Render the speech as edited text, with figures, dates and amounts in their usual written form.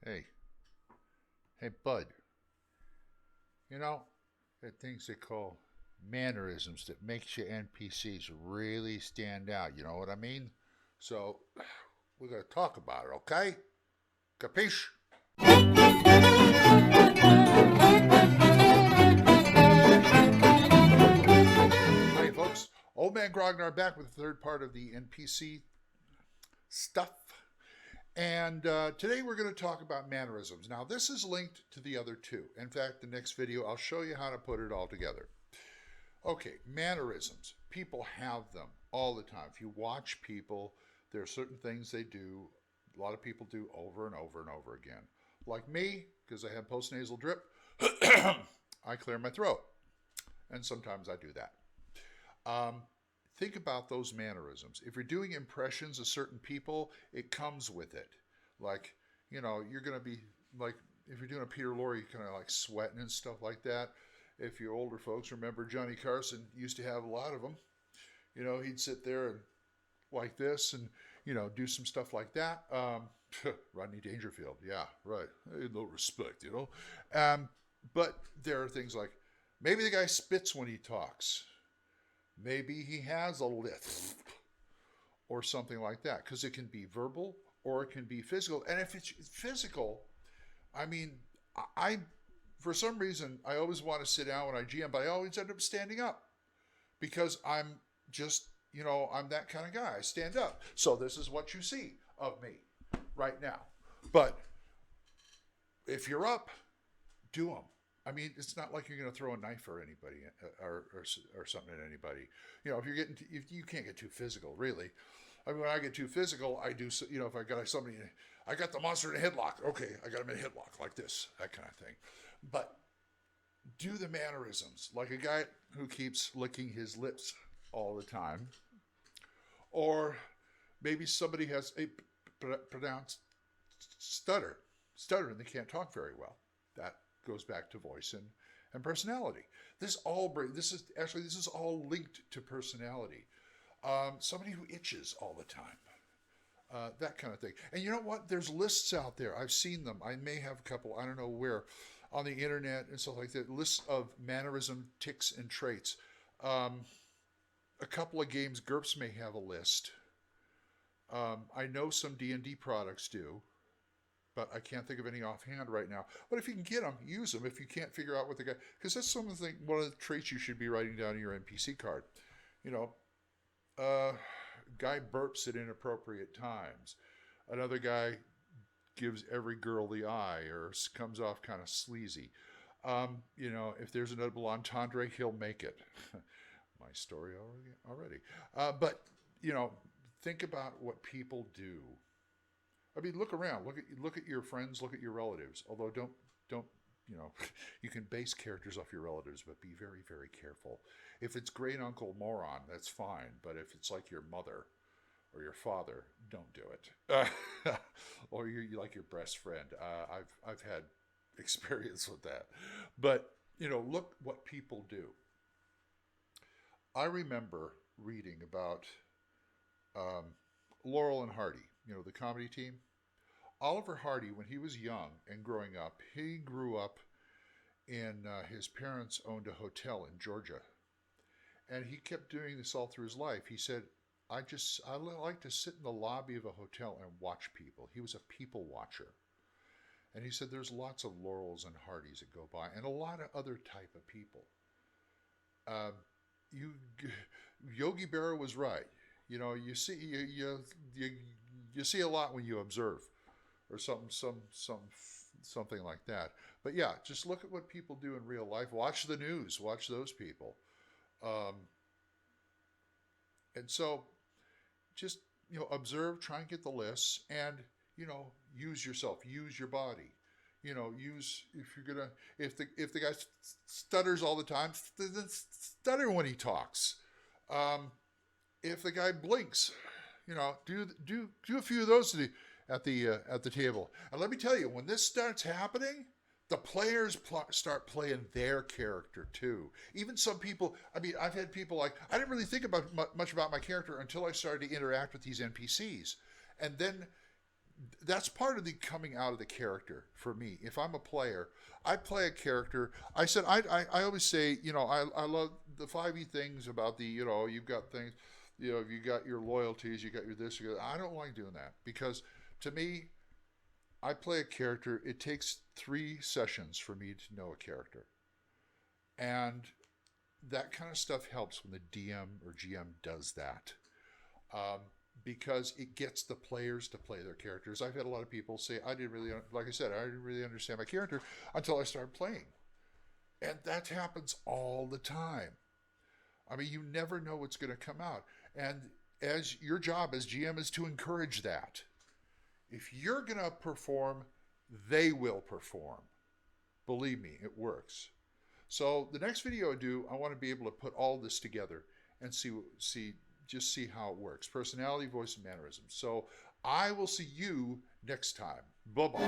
Hey, hey, bud. You know, there are things they call mannerisms that makes your NPCs really stand out. You know what I mean? So, we're going to talk about it, okay? Capiche? Hi, folks. Old Man Grognard back with the third part of the NPC stuff. And today we're going to talk about mannerisms. Now, this is linked to the other two. In fact, the next video, I'll show you how to put it all together. Okay, mannerisms. People have them all the time. If you watch people, there are certain things they do, a lot of people do over and over and over again. Like me, because I have postnasal drip, I clear my throat. And sometimes I do that. Think about those mannerisms. If you're doing impressions of certain people, it comes with it. Like, you're going to be like, if you're doing a Peter Lorre, you're kind of like sweating and stuff like that. If you older folks remember, Johnny Carson used to have a lot of them. He'd sit there and like this and, do some stuff like that. Rodney Dangerfield. Yeah, right. No respect. But there are things like maybe the guy spits when he talks. Maybe he has a lisp or something like that, because it can be verbal or it can be physical. And if it's physical, I mean, I for some reason, I always want to sit down when I GM, but I always end up standing up because I'm just, I'm that kind of guy. I stand up. So this is what you see of me right now. But if you're up, do them. I mean, it's not like you're going to throw a knife or anybody or something at anybody. If you can't get too physical, really. I mean, when I get too physical, I do. If I got somebody, I got the monster in a headlock. Okay, I got him in a headlock like this, that kind of thing. But do the mannerisms like a guy who keeps licking his lips all the time, or maybe somebody has a pronounced stutter, and they can't talk very well. That goes back to voice and personality. This is all linked to personality. Somebody who itches all the time, that kind of thing. And you know what? There's lists out there. I've seen them. I may have a couple. I don't know where, on the internet and stuff like that. Lists of mannerism, tics, and traits. A couple of games, GURPS may have a list. I know some D&D products do, but I can't think of any offhand right now. But if you can get them, use them. If you can't figure out what the guy, because that's one of the traits you should be writing down in your NPC card. Guy burps at inappropriate times. Another guy gives every girl the eye or comes off kind of sleazy. If there's an double entendre, he'll make it. My story already. But think about what people do. I mean, look around. Look at your friends. Look at your relatives. Although don't you can base characters off your relatives, but be very, very careful. If it's great uncle moron, that's fine. But if it's like your mother or your father, don't do it. Or you like your best friend. I've had experience with that. But look what people do. I remember reading about Laurel and Hardy. The comedy team. Oliver Hardy, when he was young and growing up, he grew up in his parents owned a hotel in Georgia. And he kept doing this all through his life. He said, I like to sit in the lobby of a hotel and watch people. He was a people watcher. And he said there's lots of Laurels and Hardys that go by and a lot of other type of people. Yogi Berra was right. You see you see a lot when you observe, or something like that. But yeah, just look at what people do in real life. Watch the news. Watch those people, and so just observe. Try and get the lists, and use yourself. Use your body. Use if the guy stutters all the time, then stutter when he talks. If the guy blinks, do a few of those at the table. And let me tell you, when this starts happening, the players start playing their character too. Even some people, I mean, I've had people like, I didn't really think much about my character until I started to interact with these NPCs, and then that's part of the coming out of the character for me. If I'm a player, I play a character. I always say, I love the 5E things about the, you've got things, you got your loyalties, you got your this, I don't like doing that because to me, I play a character. It takes 3 sessions for me to know a character. And that kind of stuff helps when the DM or GM does that. Because it gets the players to play their characters. I've had a lot of people say, I didn't really understand my character until I started playing. And that happens all the time. I mean, you never know what's going to come out. And as your job as GM is to encourage that. If you're going to perform, they will perform. Believe me, it works. So the next video I do, I want to be able to put all this together and see how it works. Personality, voice, and mannerisms. So I will see you next time. Bye-bye.